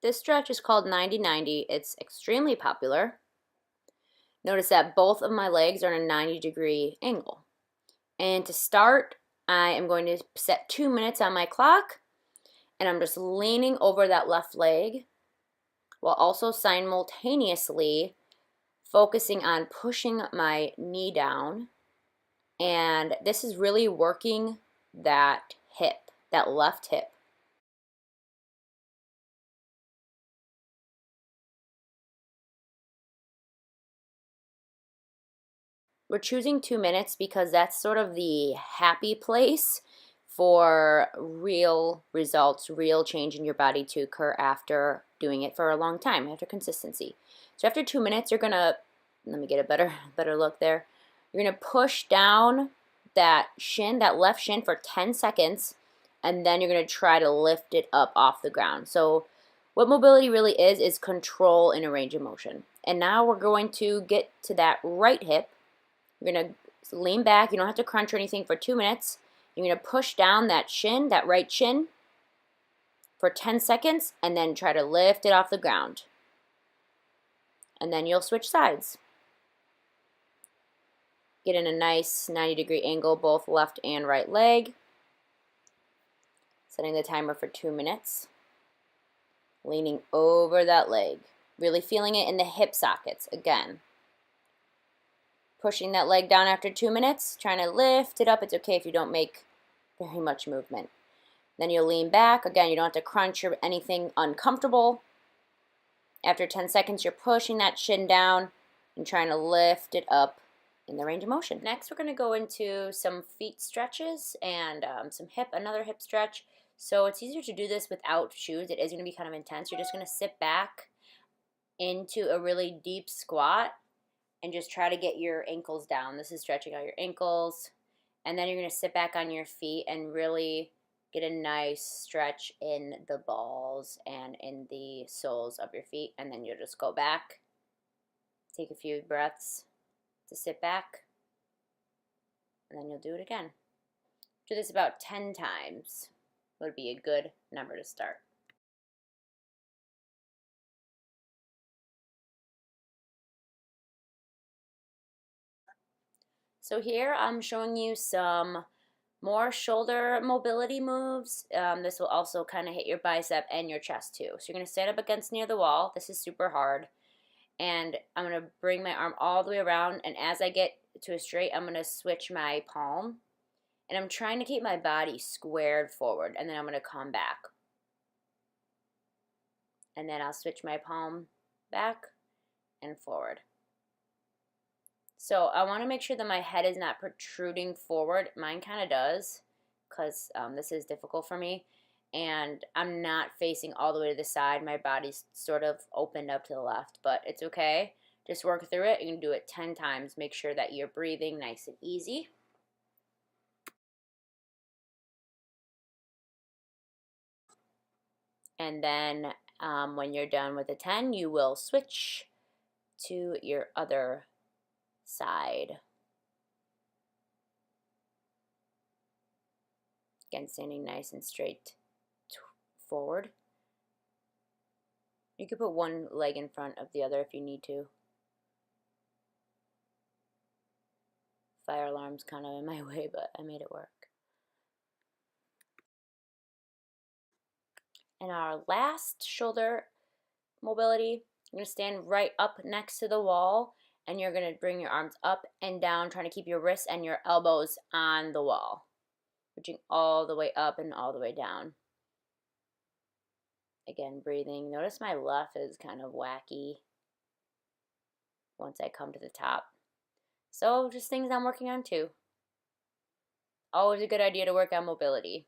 This stretch is called 90-90. It's extremely popular. Notice that both of my legs are in a 90-degree angle. And to start, I am going to set 2 minutes on my clock, and I'm just leaning over that left leg while also simultaneously focusing on pushing my knee down. And this is really working that hip, that left hip. We're choosing 2 minutes because that's sort of the happy place for real results, real change in your body to occur after doing it for a long time, after consistency. So after 2 minutes, you're gonna, let me get a better look there. You're gonna push down that shin, that left shin for 10 seconds, and then you're gonna try to lift it up off the ground. So what mobility really is control in a range of motion. And now we're going to get to that right hip. You're going to lean back. You don't have to crunch or anything for 2 minutes. You're going to push down that shin, that right shin, for 10 seconds, and then try to lift it off the ground. And then you'll switch sides. Get in a nice 90-degree angle, both left and right leg. Setting the timer for 2 minutes. Leaning over that leg. Really feeling it in the hip sockets again. Pushing that leg down after 2 minutes, trying to lift it up. It's okay if you don't make very much movement. Then you'll lean back. Again, you don't have to crunch or anything uncomfortable. After 10 seconds, you're pushing that shin down and trying to lift it up in the range of motion. Next, we're going to go into some feet stretches and another hip stretch. So it's easier to do this without shoes. It is going to be kind of intense. You're just going to sit back into a really deep squat and just try to get your ankles down. This is stretching out your ankles. And then you're going to sit back on your feet and really get a nice stretch in the balls and in the soles of your feet. And then you'll just go back. Take a few breaths to sit back. And then you'll do it again. Do this about 10 times. Would be a good number to start. So here I'm showing you some more shoulder mobility moves. This will also kind of hit your bicep and your chest too. So you're going to stand up against near the wall. This is super hard. And I'm going to bring my arm all the way around. And as I get to a straight, I'm going to switch my palm. And I'm trying to keep my body squared forward. And then I'm going to come back. And then I'll switch my palm back and forward. So I want to make sure that my head is not protruding forward. Mine kind of does because this is difficult for me. And I'm not facing all the way to the side. My body's sort of opened up to the left, but it's okay. Just work through it. You can do it 10 times. Make sure that you're breathing nice and easy. And then when you're done with the 10, you will switch to your other side. Again, standing nice and straight forward. You could put one leg in front of the other if you need to. Fire alarm's kind of in my way, but I made it work. And our last shoulder mobility, you're going to stand right up next to the wall, and you're going to bring your arms up and down, trying to keep your wrists and your elbows on the wall. Reaching all the way up and all the way down. Again, breathing. Notice my left is kind of wacky once I come to the top. So just things I'm working on too. Always a good idea to work on mobility.